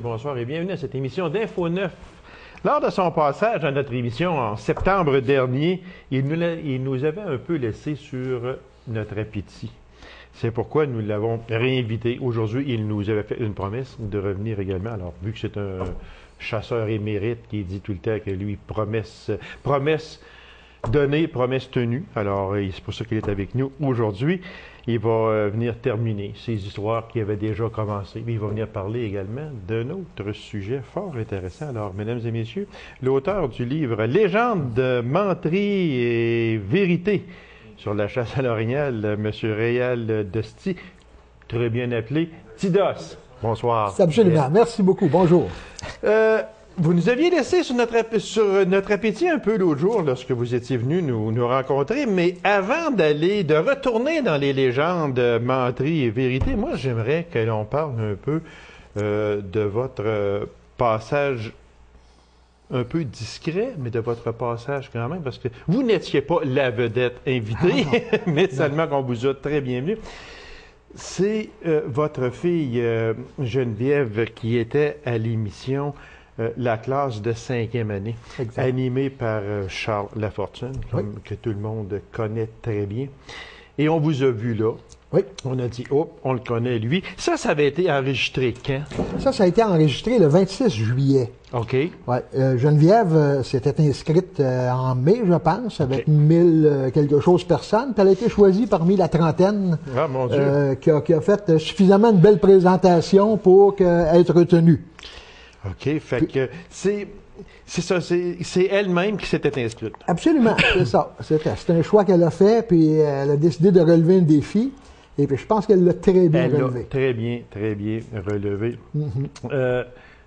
bonsoir et bienvenue à cette émission d'Info 9. Lors de son passage à notre émission en septembre dernier, il nous avait un peu laissé sur notre appétit. C'est pourquoi nous l'avons réinvité. Aujourd'hui, il nous avait fait une promesse de revenir également. Alors, vu que c'est un chasseur émérite qui dit tout le temps que lui, promesse donnée, promesse tenue. Alors, c'est pour ça qu'il est avec nous aujourd'hui. Il va venir terminer ces histoires qui avaient déjà commencé. Mais il va venir parler également d'un autre sujet fort intéressant. Alors, mesdames et messieurs, l'auteur du livre « Légende, menterie et vérité » sur la chasse à l'orignal, M. Réal Dosti, très bien appelé Tidos. Bonsoir. Absolument. Merci beaucoup. Bonjour. Vous nous aviez laissé sur notre appétit un peu l'autre jour lorsque vous étiez venu nous rencontrer, mais avant de retourner dans les légendes, menterie et vérité, moi j'aimerais que l'on parle un peu de votre passage un peu discret, mais de votre passage quand même, parce que vous n'étiez pas la vedette invitée, mais seulement qu'on vous a très bien vu. C'est votre fille Geneviève qui était à l'émission La classe de 5e année, animée par Charles Lafortune, que tout le monde connaît très bien. Et on vous a vu là. Oui. On a dit, oh, on le connaît, lui. Ça avait été enregistré quand? Ça a été enregistré le 26 juillet. OK. Ouais. Geneviève s'était inscrite en mai, je pense, avec 1000 quelque chose personnes. Puis elle a été choisie parmi la trentaine qui a fait suffisamment de belles présentations pour être retenue. OK. Fait que c'est ça, c'est elle-même qui s'était inscrite. Absolument, c'est ça. C'était un choix qu'elle a fait, puis elle a décidé de relever un défi. Et puis je pense qu'elle l'a très bien relevé. Très bien relevé.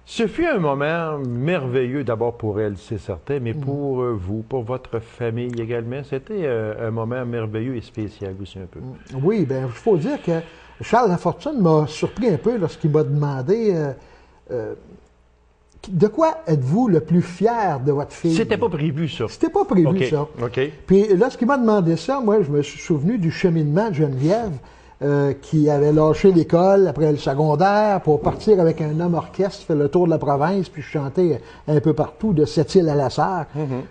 Ce fut un moment merveilleux d'abord pour elle, c'est certain, mais pour vous, pour votre famille également, c'était un moment merveilleux et spécial aussi un peu. Oui, bien, il faut dire que Charles Lafortune m'a surpris un peu lorsqu'il m'a demandé de quoi êtes-vous le plus fier de votre fille? C'était pas prévu, ça. C'était pas prévu, ça. OK. Puis lorsqu'il m'a demandé ça, moi, je me suis souvenu du cheminement de Geneviève, qui avait lâché l'école après le secondaire pour partir avec un homme orchestre, faire le tour de la province, puis chanter un peu partout, de Sept-Îles à la Sarre.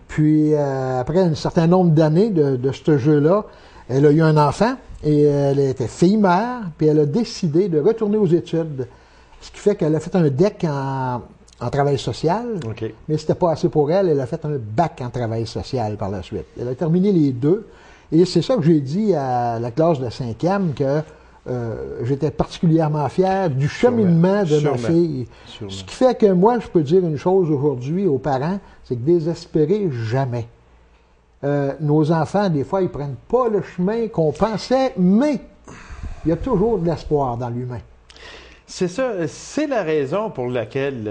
Puis après un certain nombre d'années de ce jeu-là, elle a eu un enfant, et elle était fille-mère, puis elle a décidé de retourner aux études. Ce qui fait qu'elle a fait un DEC en travail social, mais c'était pas assez pour elle. Elle a fait un bac en travail social par la suite. Elle a terminé les deux. Et c'est ça que j'ai dit à la classe de 5e, que j'étais particulièrement fier du cheminement de ma fille. Ce qui fait que moi, je peux dire une chose aujourd'hui aux parents, c'est que désespérez jamais. Nos enfants, des fois, ils prennent pas le chemin qu'on pensait, mais il y a toujours de l'espoir dans l'humain. C'est ça, c'est la raison pour laquelle,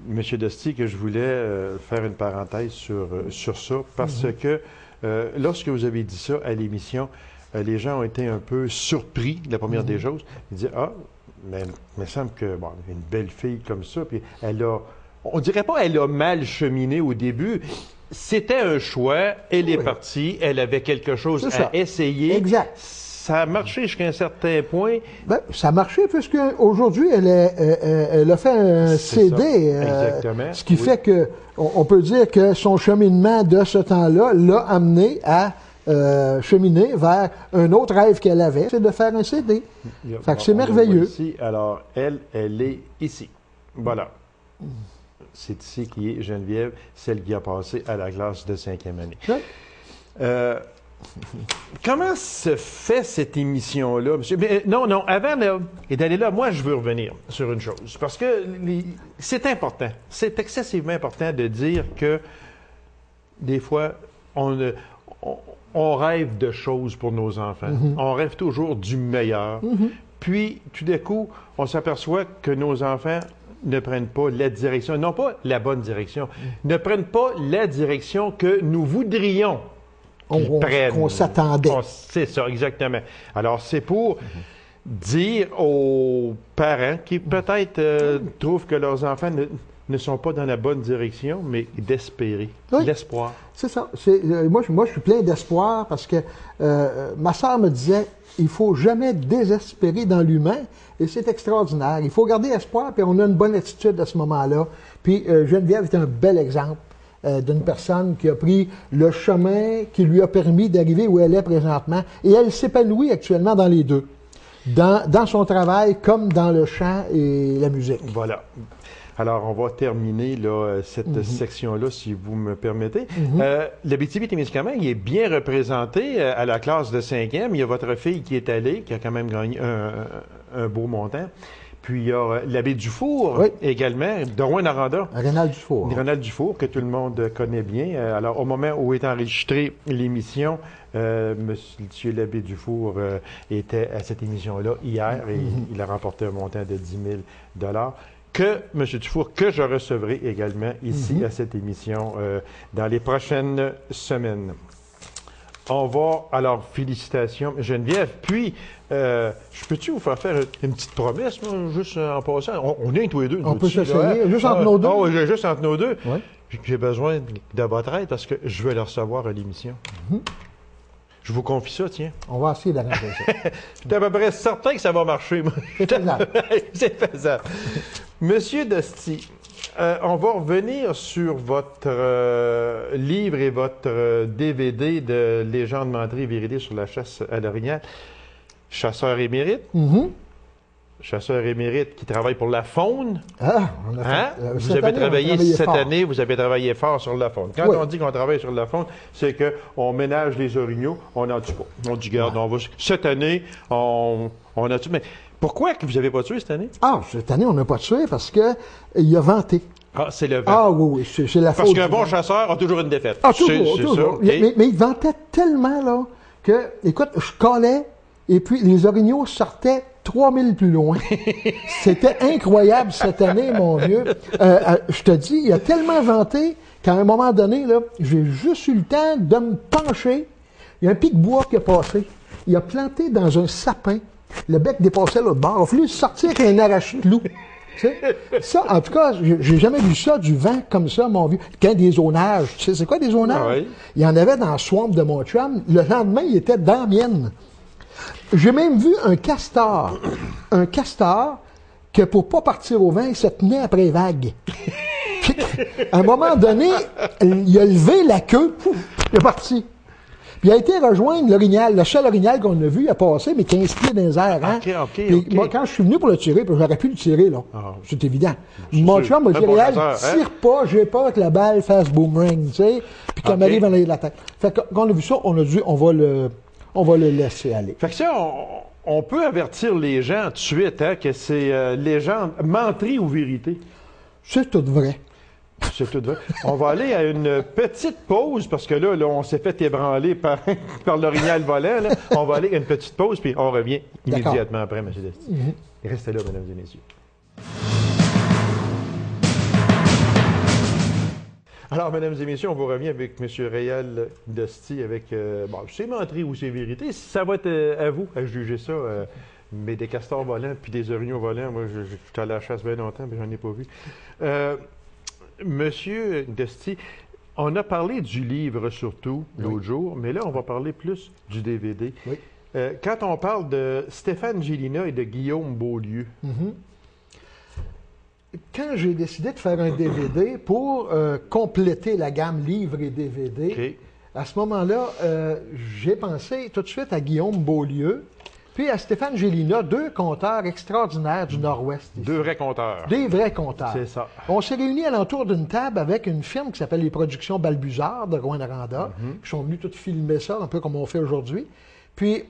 M. Dosti, que je voulais faire une parenthèse sur ça, parce que lorsque vous avez dit ça à l'émission, les gens ont été un peu surpris, la première des choses. Ils disaient, mais il me semble que, bon, une belle fille comme ça, puis on dirait pas elle a mal cheminé au début. C'était un choix, elle est partie, elle avait quelque chose à essayer. Exact. Ça a marché jusqu'à un certain point. Ben, ça a marché puisque aujourd'hui elle a fait un CD. Exactement. Ce qui fait que on peut dire que son cheminement de ce temps-là l'a amené à cheminer vers un autre rêve qu'elle avait, c'est de faire un CD. Fait que c'est merveilleux. Ici. Alors, elle est ici. Voilà. C'est ici qui est Geneviève, celle qui a passé à la classe de 5e année. Oui. Comment se fait cette émission-là, monsieur? Mais, non, avant d'aller là, moi, je veux revenir sur une chose. Parce que c'est important. C'est excessivement important de dire que des fois, on rêve de choses pour nos enfants. On rêve toujours du meilleur. Puis, tout d'un coup, on s'aperçoit que nos enfants ne prennent pas la direction, non pas la bonne direction, ne prennent pas la direction que nous voudrions. Qu'on s'attendait. C'est ça, exactement. Alors, c'est pour dire aux parents qui peut-être trouvent que leurs enfants ne sont pas dans la bonne direction, mais d'espérer, Oui. l'espoir. C'est ça. Moi, je suis plein d'espoir parce que ma sœur me disait, il faut jamais désespérer dans l'humain et c'est extraordinaire. Il faut garder espoir puis on a une bonne attitude à ce moment-là. Puis Geneviève est un bel exemple d'une personne qui a pris le chemin qui lui a permis d'arriver où elle est présentement et elle s'épanouit actuellement dans les deux. Dans son travail comme dans le chant et la musique. Voilà. Alors, on va terminer là, cette section-là, si vous me permettez. L'Abitibi-Témiscamingue, il est bien représenté à la classe de 5e. Il y a votre fille qui est allée, qui a quand même gagné un beau montant. Puis, il y a l'abbé Dufour également, de Rouyn-Noranda. Rénal Dufour. Rénal Dufour, que tout le monde connaît bien. Alors, au moment où est enregistrée l'émission, Monsieur l'abbé Dufour était à cette émission-là hier et il a remporté un montant de 10 000 que, M. Dufour, que je recevrai également ici à cette émission dans les prochaines semaines. On va, alors, félicitations, Geneviève. Puis, je peux-tu vous faire une petite promesse, moi, juste en passant? On est tous les deux. On peut s'essayer, juste entre nos deux. Oh, juste entre nos deux. Ouais. J'ai besoin de votre aide parce que je veux le recevoir à l'émission. Je vous confie ça, tiens. On va essayer d'arranger ça. Je suis à peu près certain que ça va marcher. Moi. C'est faisable. C'est faisable. Monsieur Dostie, on va revenir sur votre livre et votre DVD de Légende, menterie et vérité sur la chasse à l'orignal. Chasseur émérite. Chasseur émérite qui travaille pour la faune. Ah, on a fait, vous avez travaillé cette fort. année, vous avez travaillé fort sur la faune. Quand on dit qu'on travaille sur la faune, c'est qu'on ménage les orignaux, on n'en tue pas. On dit, regarde, on va, cette année, on a tué. Mais pourquoi que vous n'avez pas tué cette année? Ah, cette année, on n'a pas tué parce que il a vanté. Ah, c'est le vent. Ah oui, c'est la faute. Parce qu'un bon chasseur a toujours une défaite. Ah, toujours, c'est toujours. ça. Okay. Mais il vantait tellement, là, que, écoute, je collais, et puis les orignaux sortaient 3000 plus loin. C'était incroyable cette année, mon vieux. Je te dis, il a tellement vanté qu'à un moment donné, là, j'ai juste eu le temps de me pencher. Il y a un pic-bois qui a passé. Il a planté dans un sapin. Le bec dépassait l'autre bord. Il a fallu sortir avec un arrache-clou. Tu sais, ça, en tout cas, j'ai jamais vu ça, du vent comme ça, mon vieux. Quand des zonages, tu sais, c'est quoi des zonages? Ah oui. Il y en avait dans le swamp de mon chum. Le lendemain, il était dans la mienne. J'ai même vu un castor. Un castor que pour pas partir au vent, il se tenait après les vagues. Puis, à un moment donné, il a levé la queue, pouf, il est parti. Puis il a été rejoindre l'orignal, le seul orignal qu'on a vu, il a passé, mais 15 pieds dans les airs. Hein? OK. Moi, quand je suis venu pour le tirer, puis j'aurais pu le tirer, là. Ah. C'est évident. Mon chum m'a dit, Réal, tire pas, j'ai peur que la balle fasse boomerang, tu sais, puis qu'elle m'arrive en arrière de la tête. Fait que quand on a vu ça, on a dit, on va le laisser aller. Fait que ça, on peut avertir les gens tout de suite hein, que c'est légende, menterie ou vérité. C'est tout vrai. C'est tout vrai. On va aller à une petite pause parce que là on s'est fait ébranler par l'orignal volant. Là. On va aller à une petite pause puis on revient immédiatement après, M. Dostie. Restez là, mesdames et messieurs. Alors, mesdames et messieurs, on vous revient avec M. Réal Dostie avec, c'est menterie ou c'est vérité. Ça va être à vous à juger ça. Mais des castors volants puis des orignaux volants, moi, je suis allé à la chasse bien longtemps, mais j'en ai pas vu. Monsieur Dostie, on a parlé du livre surtout l'autre jour, mais là, on va parler plus du DVD. Oui. Quand on parle de Stéphane Gélina et de Guillaume Beaulieu, quand j'ai décidé de faire un DVD pour compléter la gamme livre et DVD, à ce moment-là, j'ai pensé tout de suite à Guillaume Beaulieu, puis à Stéphane Gélina, deux conteurs extraordinaires du Nord-Ouest. Ici. Deux vrais conteurs. Des vrais conteurs. C'est ça. On s'est réunis alentour d'une table avec une firme qui s'appelle les Productions Balbuzard de Rouyn-Noranda, qui sont venus tout filmer ça, un peu comme on fait aujourd'hui. Puis,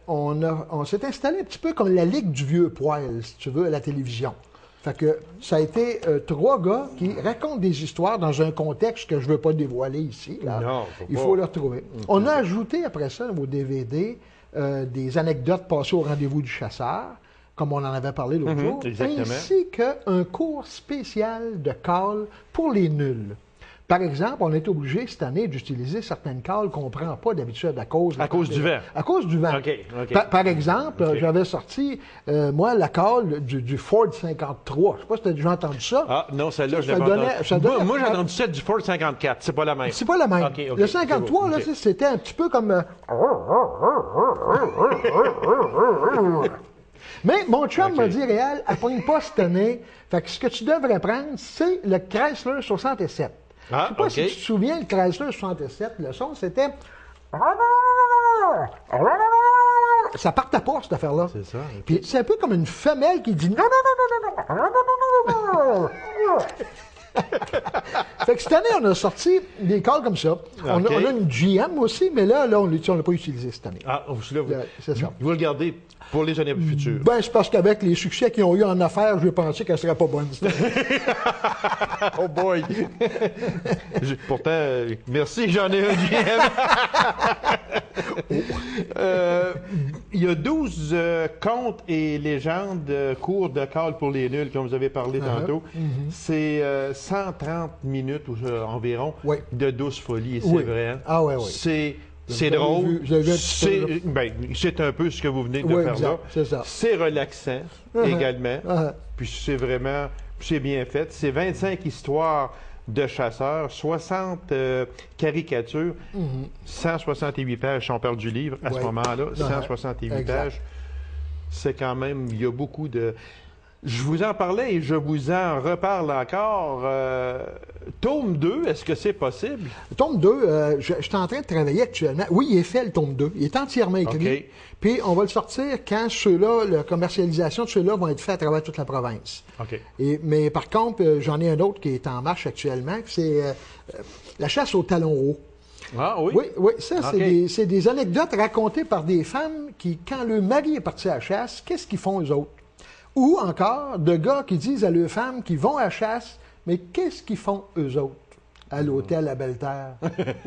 on s'est installé un petit peu comme la Ligue du Vieux Poil, si tu veux, à la télévision. Fait que ça a été trois gars qui racontent des histoires dans un contexte que je ne veux pas dévoiler ici. Là. Non, il faut le retrouver. On a ajouté après ça au DVD des anecdotes passées au rendez-vous du chasseur, comme on en avait parlé l'autre jour, exactement. ainsi qu'un cours spécial de call pour les nuls. Par exemple, on est obligé cette année d'utiliser certaines cales qu'on ne prend pas d'habitude à cause... À cause du vent. À cause du vent. OK, OK. Par exemple, j'avais sorti, moi, la cale du Ford 53. Je ne sais pas si tu as déjà entendu ça. Ah, non, celle-là, je Ça l'ai pas donnait- entendu. ça donnait- Moi, j'ai entendu celle du Ford 54. C'est pas la même. C'est pas la même. OK, OK, Le 53, c'est là, bon, OK. c'était un petit peu comme... Mais mon chum OK. m'a dit, Réal, elle ne pogne pas cette année. Fait que ce que tu devrais prendre, c'est le Chrysler 67. Ah, Je ne sais pas OK. si tu te souviens, le Chrysler 67, le son, c'était... Ça partait pas, cette affaire-là. C'est ça, OK. Puis c'est un peu comme une femelle qui dit... Fait que cette année, on a sorti des cales comme ça. On OK. a une GM aussi, mais là on ne l'a pas utilisé cette année. Ah, celui-là, C'est ça. vous le gardez pour les années futures. Ben, c'est parce qu'avec les succès qu'ils ont eu en affaires, j'ai pensé qu'elle serait pas bonne. cette année. Oh boy! Pourtant, merci, j'en ai un GM. Il y a 12 contes et légendes cours de cale pour les nuls, comme vous avez parlé tantôt. C'est 130 minutes environ Oui. de douce folie, et c'est Oui. vrai. Hein? Ah ouais, oui. C'est Vous avez drôle. vu- vous avez vu un petit peu, là. C'est un peu ce que vous venez de Oui, faire exact, là. c'est ça. C'est relaxant également. Puis c'est bien fait. C'est 25 histoires de chasseurs, 60 caricatures, 168 pages si on parle du livre à ce Ouais. moment-là, 168 Exact. pages. C'est quand même, il y a beaucoup de... Je vous en parlais et je vous en reparle encore. Tome 2, est-ce que c'est possible? Le tome 2, je suis en train de travailler actuellement. Oui, il est fait, le tome 2. Il est entièrement écrit. OK. Puis on va le sortir quand ceux-là, la commercialisation de ceux-là vont être faits à travers toute la province. OK. Mais par contre, j'en ai un autre qui est en marche actuellement, c'est la chasse au talon haut. Ah oui? Oui, ça, OK. c'est des anecdotes racontées par des femmes qui, quand le mari est parti à la chasse, qu'est-ce qu'ils font eux autres? Ou encore de gars qui disent à leurs femmes qu'ils vont à la chasse, mais qu'est-ce qu'ils font eux autres? À l'hôtel à Belle-Terre.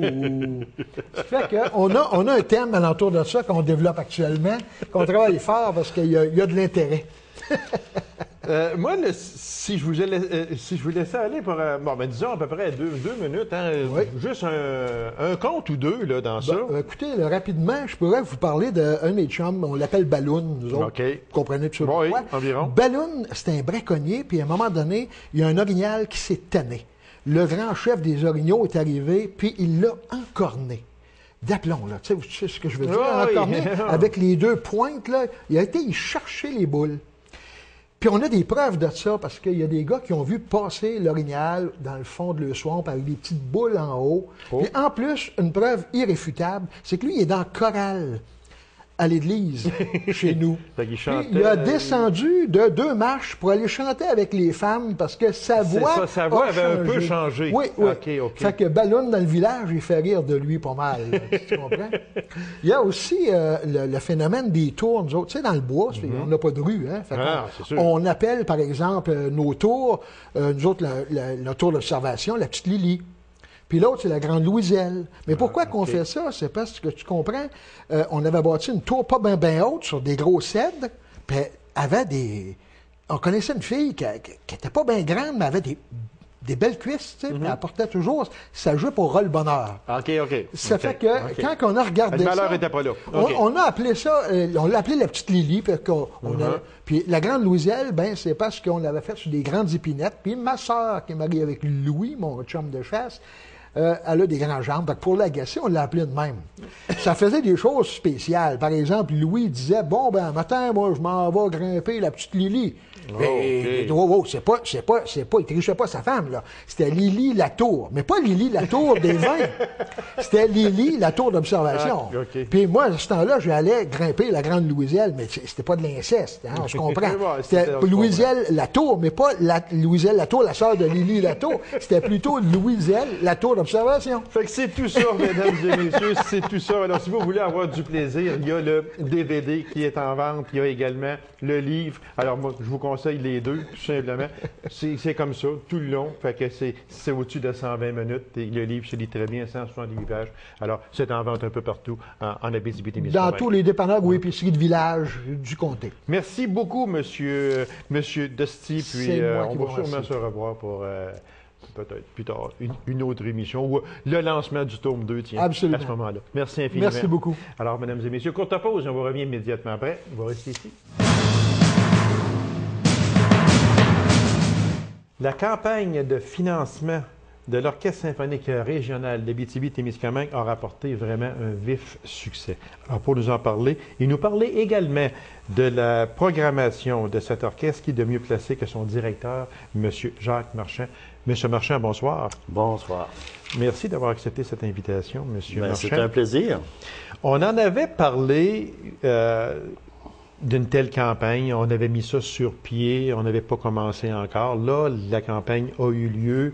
Ouh. Ça fait qu'on a un thème alentour de ça qu'on développe actuellement, qu'on travaille fort parce qu'il y a de l'intérêt. Moi, si je vous laissais aller pour, disons à peu près deux minutes, hein, Oui. juste un conte ou deux là, dans ça. Écoutez, là, rapidement, je pourrais vous parler d'un de mes chums, on l'appelle Balloon, nous autres. OK. Vous comprenez tout ça Oui, pourquoi? environ. Balloon, c'est un braconnier, puis à un moment donné, il y a un orignal qui s'est tanné. Le grand chef des orignaux est arrivé, puis il l'a encorné. D'aplomb, là. Tu sais ce que je veux dire? Oui. Encorné, avec les deux pointes, là. Il a été y chercher les boules. Puis on a des preuves de ça, parce qu'il y a des gars qui ont vu passer l'orignal dans le fond de le swamp avec des petites boules en haut. Oh. Puis en plus, une preuve irréfutable, c'est que lui, il est dans le chorale à l'église, chez nous. Fait qu'il Puis, chantait, il a descendu de 2 marches pour aller chanter avec les femmes parce que sa voix, ça, sa voix a avait un peu changé. Oui. OK. Fait que Balloon dans le village, il fait rire de lui pas mal. Là, tu comprends? Il y a aussi le phénomène des tours, nous autres. Tu sais, dans le bois, on n'a pas de rue. Hein? Fait c'est sûr. on appelle, par exemple, nos tours, nous autres, notre tour d'observation, la petite Lily. Puis l'autre, c'est la Grande Louiselle. Mais pourquoi qu'on fait ça? C'est parce que, tu comprends, on avait bâti une tour pas bien haute sur des gros cèdres, puis elle avait des... On connaissait une fille qui était pas bien grande, mais avait des belles cuisses, tu sais, puis elle portait toujours sa jupe au roll-bonheur. OK. Ça OK, fait que, OK. quand on a regardé Le ça... malheur était pas là. OK. On a appelé ça, on l'a appelé la petite Lily, puis la Grande Louisielle, ben c'est parce qu'on l'avait fait sur des grandes épinettes, puis ma sœur, qui est mariée avec Louis, mon chum de chasse, elle a des grandes jambes. Donc pour l'agacer, on l'a appelé de même. Ça faisait des choses spéciales. Par exemple, Louis disait, bon, ben, matin, moi, je m'en vais grimper la petite Lily. C'est pas, il trichait pas sa femme, là. C'était Lily Latour. Mais pas Lily Latour des vins. C'était Lily Latour d'observation. Ah, OK. Puis moi, à ce temps-là, j'allais grimper la Grande Louisielle, mais c'était pas de l'inceste, hein, on se comprend. Ouais, C'était on se Louisielle Latour, mais pas Louisielle Latour, la sœur de Lily Latour. C'était plutôt Louisielle Latour d'observation. Fait que c'est tout ça, mesdames et messieurs, c'est tout ça. Alors, si vous voulez avoir du plaisir, il y a le DVD qui est en vente, il y a également le livre. Alors, moi, je vous conseille les deux, tout simplement. C'est comme ça, tout le long. Fait que c'est au-dessus de 120 minutes. Et le livre se lit très bien, 178 pages. Alors, c'est en vente un peu partout en Abitibi-Témiscamingue. Dans tous les dépanneurs ou épiceries de village du comté. Merci beaucoup, monsieur Dusty. Puis, C'est moi on qui va vous sûrement remercie. se revoir pour peut-être plus tard, une autre émission ou le lancement du tome 2, tiens, Absolument. à ce moment-là. Merci infiniment. Merci beaucoup. Alors, mesdames et messieurs, courte pause, on vous revient immédiatement après. On va rester ici. La campagne de financement de l'Orchestre symphonique régional d'Abitibi-Témiscamingue a rapporté vraiment un vif succès. Alors, pour nous en parler, et nous parler également de la programmation de cet orchestre, qui est de mieux placé que son directeur, M. Jacques Marchand. M. Marchand, bonsoir. Bonsoir. Merci d'avoir accepté cette invitation, M. Marchand. C'est un plaisir. On en avait parlé d'une telle campagne. On avait mis ça sur pied. On n'avait pas commencé encore. Là, la campagne a eu lieu.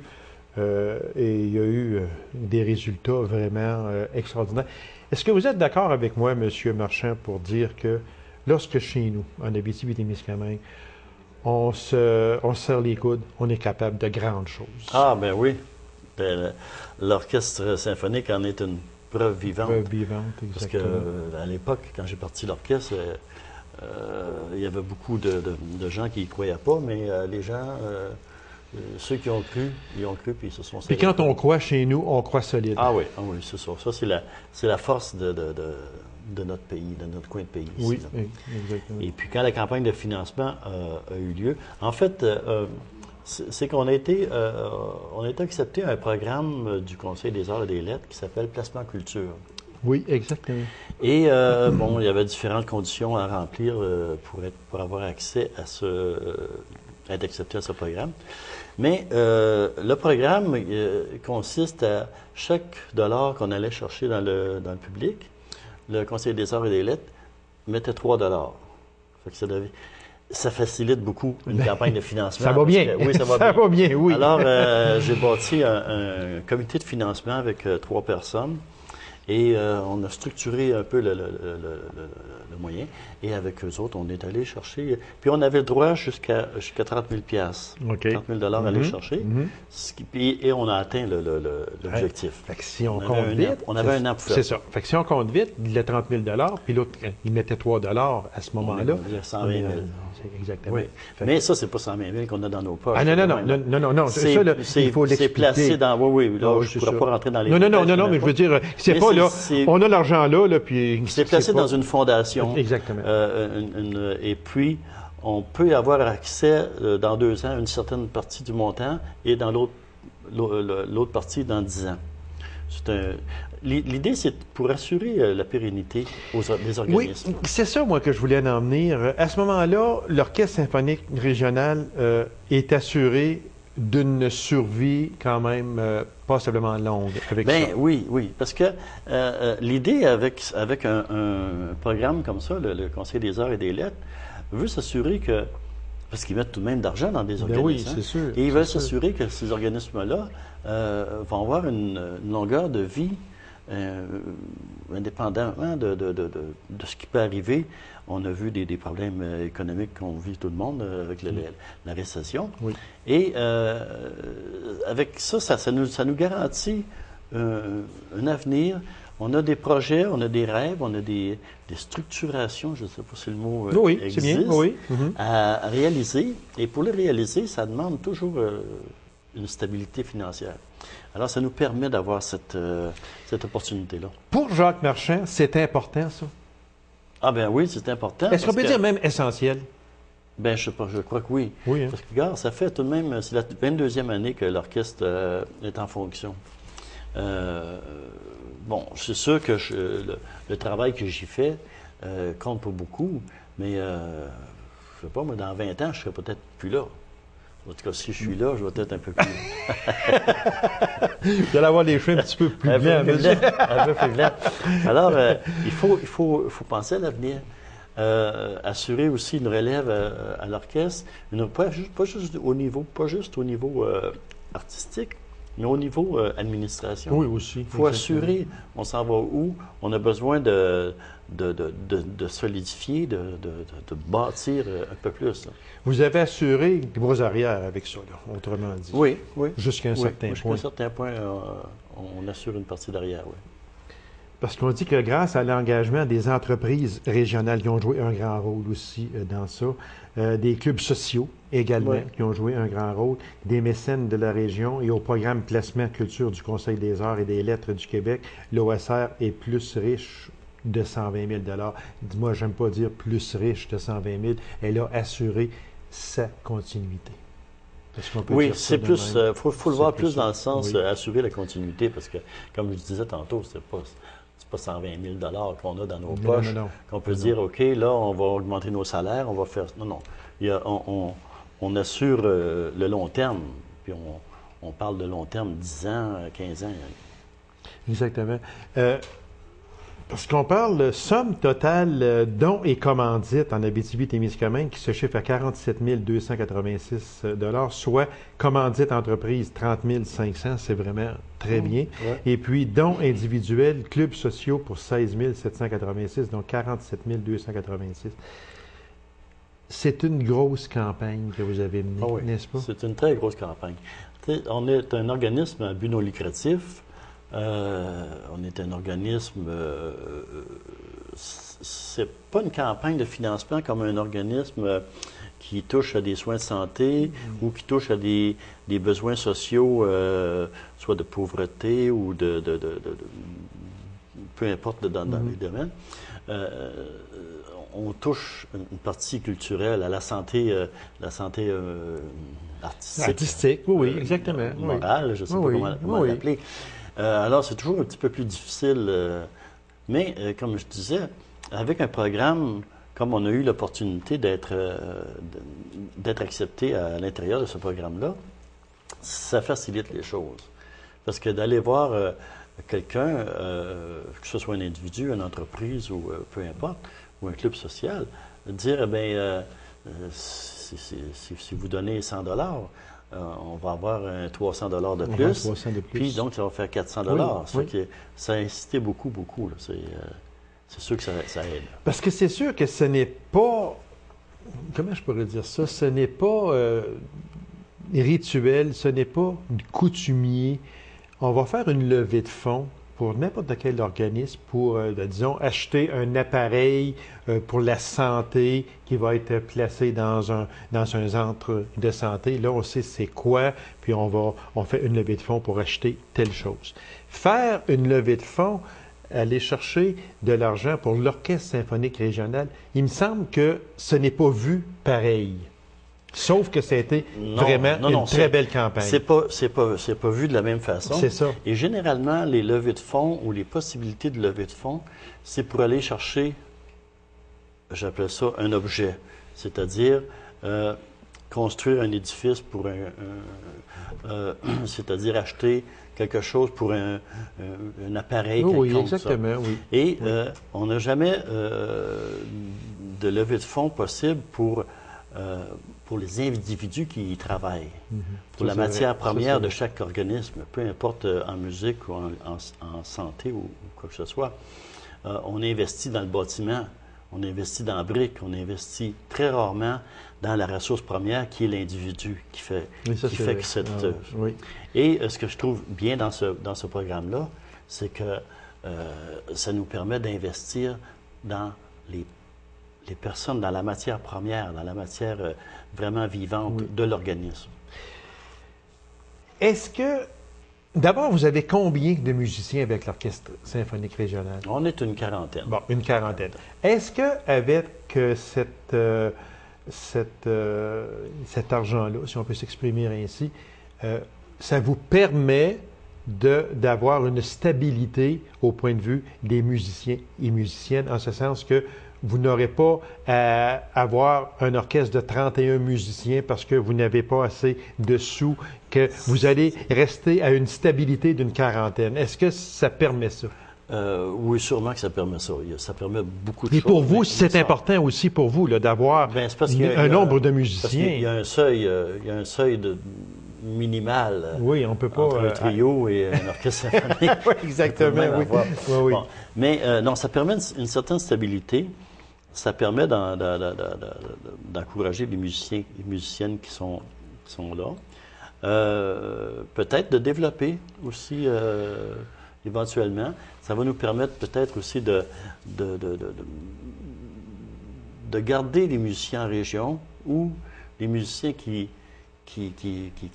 Et il y a eu des résultats vraiment extraordinaires. Est-ce que vous êtes d'accord avec moi, M. Marchand, pour dire que lorsque chez nous, en Abitibi-Témiscamingue, on se serre les coudes, on est capable de grandes choses? Ah, ben oui. L'orchestre symphonique en est une preuve vivante. Preuve vivante, exactement. Parce qu'à l'époque, quand j'ai parti l'orchestre, il y avait beaucoup de gens qui n'y croyaient pas, mais les gens... ceux qui ont cru, ils ont cru, puis ils se sont serrés. Puis quand on croit chez nous, on croit solide. Ah oui, c'est ça. Ça, c'est la force de notre pays, de notre coin de pays. Oui, ici, exactement. Et puis quand la campagne de financement a eu lieu, en fait, c'est qu'on a été accepté à un programme du Conseil des arts et des lettres qui s'appelle Placement Culture. Oui, exactement. Et bon, il y avait différentes conditions à remplir pour avoir accès à être accepté à ce programme. Mais le programme consiste à chaque dollar qu'on allait chercher dans le public, le Conseil des arts et des lettres mettait 3 dollars. Ça facilite beaucoup une campagne de financement. Ça va bien. Oui, ça va ça bien. va bien, oui. Alors, j'ai bâti un comité de financement avec 3 personnes. Et on a structuré un peu le moyen. Et avec eux autres, on est allé chercher. Puis on avait le droit jusqu'à 30 000 OK. 30 000 à aller chercher. Et on a atteint l'objectif. Fait que si on compte vite... On avait un an pour faire. C'est ça. Fait que si on compte vite, il a 30 000 puis l'autre, il mettait 3 à ce moment-là. On a 120 000. Exactement. Oui. Mais ça, c'est pas 120 000 qu'on a dans nos poches. Ah non. Ça, là, il faut l'expliquer. C'est placé dans... Oui, là, je ne pourrais pas rentrer dans les détails. Non, mais je veux dire, c'est pas là... On a l'argent là, puis... C'est placé dans une fondation. Exactement. Et puis, on peut y avoir accès dans 2 ans à une certaine partie du montant et dans l'autre partie dans 10 ans. L'idée, c'est pour assurer la pérennité des organismes. Oui, c'est ça, moi, que je voulais en venir. À ce moment-là, l'Orchestre symphonique régional est assuré d'une survie quand même passablement longue avec ça. Oui, parce que l'idée avec un programme comme ça, le Conseil des arts et des lettres, veut s'assurer que, parce qu'ils mettent tout de même d'argent dans des organismes, oui, c'est sûr. Et ils veulent s'assurer que ces organismes-là vont avoir une longueur de vie indépendamment de ce qui peut arriver. On a vu des problèmes économiques qu'on vit tout le monde avec la récession. Oui. Et avec ça nous garantit un avenir. On a des projets, on a des rêves, on a des structurations, je ne sais pas si le mot existe, c'est bien. Oui. à réaliser. Et pour les réaliser, ça demande toujours une stabilité financière. Alors, ça nous permet d'avoir cette opportunité-là. Pour Jacques Marchand, c'est important, ça? Ah ben oui, c'est important. Est-ce qu'on peut dire même essentiel? Ben, je crois que oui. Oui, hein? Parce que, regarde, ça fait tout de même, c'est la 22e année que l'orchestre est en fonction. Bon, c'est sûr que le travail que j'y fais compte pas beaucoup, mais je sais pas, moi, dans 20 ans, je serai peut-être plus là. En tout cas, si je suis là, je vais être un peu plus là. Vous allez avoir les cheveux un petit peu plus blancs. Un peu plus blanc. Alors, il faut penser à l'avenir. Assurer aussi une relève à l'orchestre, pas juste au niveau artistique, mais au niveau administration. Oui, aussi. Il faut assurer, on s'en va où, on a besoin de solidifier, de bâtir un peu plus. Là. Vous avez assuré des bras arrière avec ça, là, autrement dit. Oui. Jusqu'à un certain point. Jusqu'à un certain point, on assure une partie derrière, oui. Parce qu'on dit que grâce à l'engagement des entreprises régionales qui ont joué un grand rôle aussi dans ça, des clubs sociaux également, Oui. qui ont joué un grand rôle, des mécènes de la région et au programme Placement Culture du Conseil des arts et des lettres du Québec, l'OSR est plus riche de 120 000 Dis-moi, j'aime pas dire plus riche de 120 000. Elle a assuré sa continuité. Est-ce qu'on peut Oui, dire ça c'est de plus, même? faut le C'est voir plus plus dans ça. le sens Oui. assurer la continuité, parce que, comme je disais tantôt, c'est pas 120 000 qu'on a dans nos Non, poches, non, non. qu'on peut Non, dire, OK, là, on va augmenter nos salaires, on va faire... Non, non. On assure le long terme, puis on parle de long terme, 10 ans, 15 ans. Exactement. Parce qu'on parle de somme totale dons et commandites en Abitibi-Témiscamingue qui se chiffre à 47 286 soit commandite entreprise 30 500, c'est vraiment très bien. Ouais. Et puis dons individuels, clubs sociaux pour 16 786, donc 47 286. C'est une grosse campagne que vous avez menée, Ah oui, n'est-ce pas? c'est une très grosse campagne. Tu sais, on est un organisme à but non lucratif. On est un organisme. C'est pas une campagne de financement comme un organisme qui touche à des soins de santé ou qui touche à des besoins sociaux, soit de pauvreté ou peu importe dans les domaines. On touche une partie culturelle à la santé artistique. Artistique, oui, oui, exactement. Oui. Morale, je ne sais Oui, pas comment oui. l'appeler. Alors, c'est toujours un petit peu plus difficile. Mais, comme je disais, avec un programme, comme on a eu l'opportunité d'être accepté à l'intérieur de ce programme-là, ça facilite les choses. Parce que d'aller voir quelqu'un, que ce soit un individu, une entreprise ou peu importe, ou un club social, dire, eh bien, si vous donnez 100 on va avoir un 300 de On va avoir plus. 300 de plus. Puis donc, ça va faire 400 Oui, Ça oui. fait que ça a incité beaucoup, beaucoup. Là. C'est sûr que ça aide. Parce que c'est sûr que ce n'est pas, comment je pourrais dire ça, ce n'est pas rituel, ce n'est pas coutumier. On va faire une levée de fonds pour n'importe quel organisme pour, disons, acheter un appareil pour la santé qui va être placé dans un centre de santé. Là, on sait c'est quoi, puis on fait une levée de fonds pour acheter telle chose. Faire une levée de fonds, aller chercher de l'argent pour l'Orchestre symphonique régional, il me semble que ce n'est pas vu pareil. Sauf que ça a été vraiment une très belle campagne. C'est pas vu de la même façon. C'est ça. Et généralement, les levées de fonds ou les possibilités de levée de fonds, c'est pour aller chercher, j'appelle ça un objet, c'est-à-dire construire un édifice pour c'est-à-dire acheter quelque chose pour un appareil Oui, quelconque. exactement, oui. Et on n'a jamais de levée de fonds possible pour les individus qui y travaillent, pour la matière première de chaque organisme, peu importe en musique ou en santé ou quoi que ce soit. On investit dans le bâtiment, on investit dans la brique, on investit très rarement dans la ressource première qui est l'individu qui fait que cette... oui. Et ce que je trouve bien dans ce programme-là, c'est que ça nous permet d'investir dans les personnes, dans la matière première, dans la matière vraiment vivante de l'organisme. Est-ce que, d'abord, vous avez combien de musiciens avec l'Orchestre symphonique régional? On est une quarantaine. Bon, une quarantaine. Est-ce qu'avec cet argent-là, si on peut s'exprimer ainsi, ça vous permet d'avoir une stabilité au point de vue des musiciens et musiciennes, en ce sens que vous n'aurez pas à avoir un orchestre de 31 musiciens parce que vous n'avez pas assez de sous, que vous allez rester à une stabilité d'une quarantaine. Est-ce que ça permet ça? Oui, sûrement que ça permet ça. Ça permet beaucoup de Et choses. pour vous, c'est important aussi pour vous d'avoir un nombre de musiciens. Parce qu'il y a un seuil minimal oui, on peut pas, entre un trio et un orchestre symphonique. Oui, exactement. Oui. Oui, oui. Bon. Mais non, ça permet une certaine stabilité. Ça permet d'encourager les musiciens et les musiciennes qui sont là. Peut-être de développer aussi éventuellement. Ça va nous permettre peut-être aussi de garder les musiciens en région ou les musiciens qui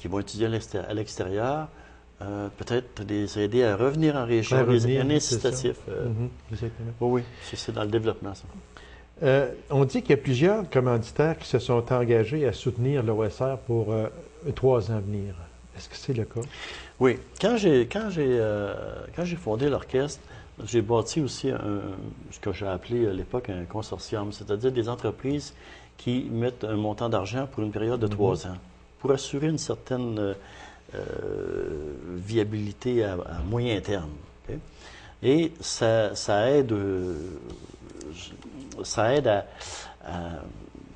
vont étudier à l'extérieur, peut-être les aider à revenir en région, un incitatif. Exactement. Oui, c'est dans le développement, ça. On dit qu'il y a plusieurs commanditaires qui se sont engagés à soutenir l'OSR pour 3 ans à venir. Est-ce que c'est le cas? Oui. Quand j'ai fondé l'orchestre, j'ai bâti aussi ce que j'ai appelé à l'époque un consortium, c'est-à-dire des entreprises qui mettent un montant d'argent pour une période de 3 ans, pour assurer une certaine viabilité à moyen terme. Okay? Et ça aide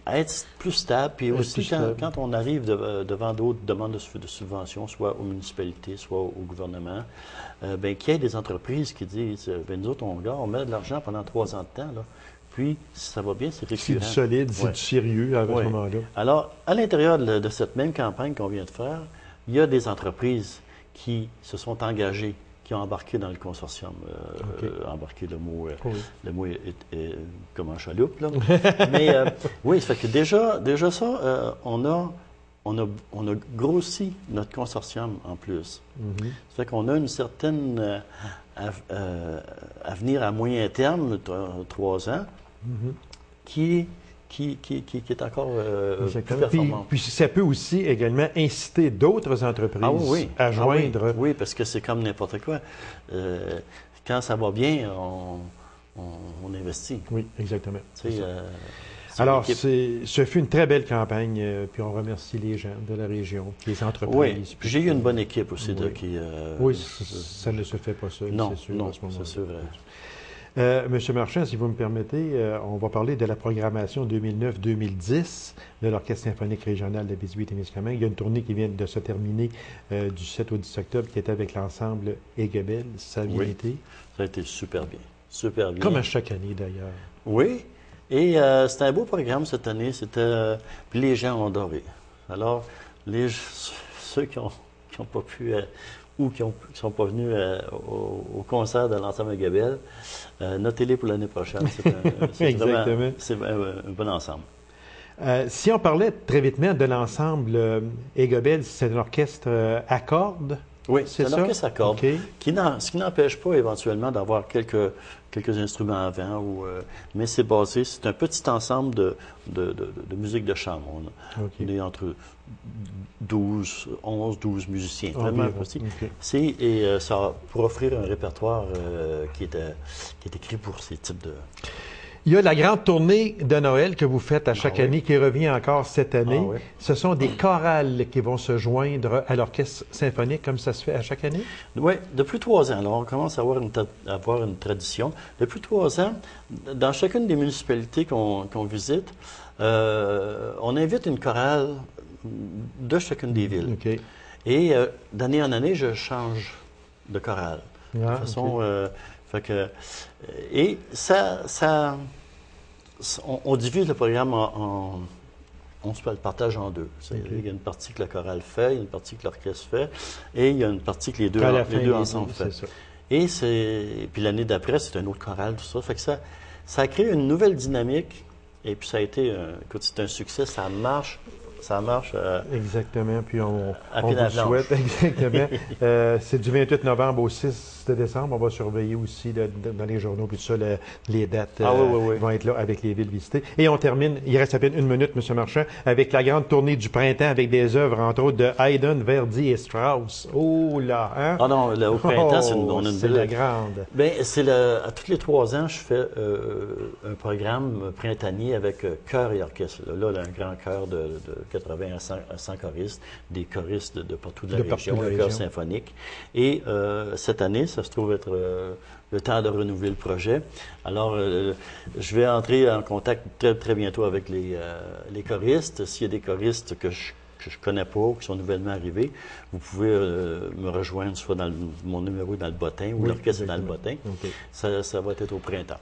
à être plus stable. Puis aussi, quand on arrive devant d'autres demandes de subventions, soit aux municipalités, soit au gouvernement, qu'il y ait des entreprises qui disent, nous autres, on met de l'argent pendant 3 ans de temps, là, puis si ça va bien, c'est récurrent. C'est du solide, c'est du sérieux à ce moment-là. Alors, à l'intérieur de cette même campagne qu'on vient de faire, il y a des entreprises qui se sont engagées, qui ont embarqué dans le consortium. Embarqué, le mot est comme un chaloupe, là. Mais oui, ça fait que déjà ça, on a grossi notre consortium en plus. Ça fait qu'on a une certaine avenir à moyen terme, 3 ans, qui est encore plus performant. Puis ça peut aussi également inciter d'autres entreprises à joindre. Oui, parce que c'est comme n'importe quoi. Quand ça va bien, on investit. Oui, exactement. Alors, ce fut une très belle campagne, puis on remercie les gens de la région, les entreprises. Oui, puis j'ai eu une bonne équipe aussi. Oui, ça ne se fait pas seul, c'est sûr. Non, c'est sûr. Monsieur Marchand, si vous me permettez, on va parler de la programmation 2009-2010 de l'Orchestre symphonique régional de Abitibi-Témiscamingue. Il y a une tournée qui vient de se terminer du 7 au 10 octobre qui était avec l'ensemble Aiguebelle. Ça a bien été? Ça a été super bien. Super bien. Comme à chaque année, d'ailleurs. Oui. Et c'était un beau programme cette année. Puis les gens ont adoré. Alors, ceux qui n'ont pas pu ou qui ne sont pas venus au concert de l'ensemble Aiguebelle, notez-les pour l'année prochaine. C'est un bon ensemble. Si on parlait très vitement de l'ensemble Aiguebelle, c'est un orchestre à cordes? Oui, c'est un orchestre à cordes, ce qui n'empêche pas éventuellement d'avoir quelques instruments avant, mais c'est un petit ensemble de musique de chambre. On est entre 11, 12 musiciens, vraiment petit. Et ça pour offrir un répertoire qui est écrit pour ces types de... Il y a la grande tournée de Noël que vous faites à chaque année, qui revient encore cette année. Ce sont des chorales qui vont se joindre à l'orchestre symphonique, comme ça se fait à chaque année? Oui, depuis 3 ans. Alors, on commence à avoir une tradition. Depuis 3 ans, dans chacune des municipalités qu'on visite, on invite une chorale de chacune des villes. Et d'année en année, je change de chorale. De façon... et on divise le programme on se le partage en 2. Il y a une partie que la chorale fait, il y a une partie que l'orchestre fait, et il y a une partie que les deux ensemble font. Et puis l'année d'après, c'est un autre chorale, tout ça. Fait que ça a créé une nouvelle dynamique, et puis ça a été, écoute, c'est un succès, ça marche. Exactement. Puis on vous souhaite, exactement. C'est du 28 novembre au 6 de décembre. On va surveiller aussi dans les journaux, puis tout ça, les dates vont être là avec les villes visitées. Et on termine, il reste à peine 1 minute, M. Marchand, avec la grande tournée du printemps, avec des œuvres, entre autres, de Haydn, Verdi et Strauss. Oh là, hein? Ah non, au printemps, on a une belle... la grande. Bien, à tous les 3 ans, je fais un programme printanier avec chœur et orchestre. Là, un grand chœur de 80 à 100 choristes, des choristes de partout de la région, un chœur symphonique. Et cette année, ça se trouve être le temps de renouveler le projet. Alors, je vais entrer en contact très, très bientôt avec les choristes. S'il y a des choristes que je connais pas ou qui sont nouvellement arrivés, vous pouvez me rejoindre soit dans mon numéro dans le bottin ou l'orchestre dans le bottin. Ça va être au printemps.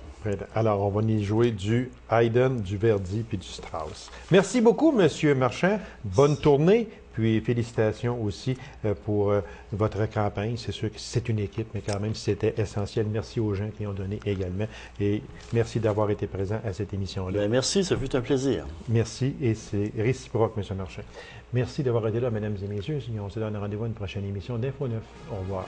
Alors, on va y jouer du Haydn, du Verdi puis du Strauss. Merci beaucoup, M. Marchand. Bonne tournée. Puis félicitations aussi pour votre campagne. C'est sûr que c'est une équipe, mais quand même, c'était essentiel. Merci aux gens qui ont donné également. Et merci d'avoir été présent à cette émission-là. Bien, merci, ça fut un plaisir. Merci, et c'est réciproque, M. Marchand. Merci d'avoir été là, mesdames et messieurs. On se donne rendez-vous à une prochaine émission d'Info 9. Au revoir.